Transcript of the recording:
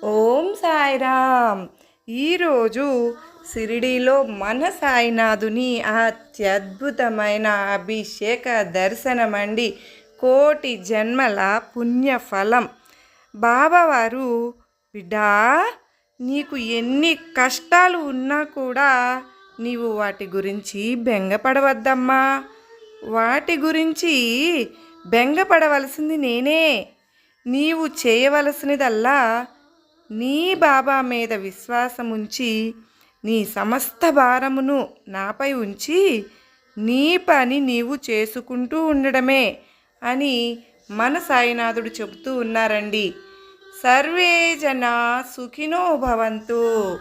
ఓం సాయిరామ్. ఈరోజు షిరిడీలో మన సాయినాథుని అత్యద్భుతమైన అభిషేక దర్శనమండి. కోటి జన్మల పుణ్యఫలం. బాబావారు, బిడ్డా, నీకు ఎన్ని కష్టాలు ఉన్నా కూడా నీవు వాటి గురించి బెంగపడవద్దమ్మా. వాటి గురించి బెంగపడవలసింది నేనే. నీవు చేయవలసినదల్లా నీ బాబా మీద విశ్వాసముంచి నీ సమస్త భారమును నాపై ఉంచి నీ పని నీవు చేసుకుంటూ ఉండడమే అని మన సాయినాథుడు చెబుతూ ఉన్నారండి. సర్వే జనా సుఖినో భవంతు.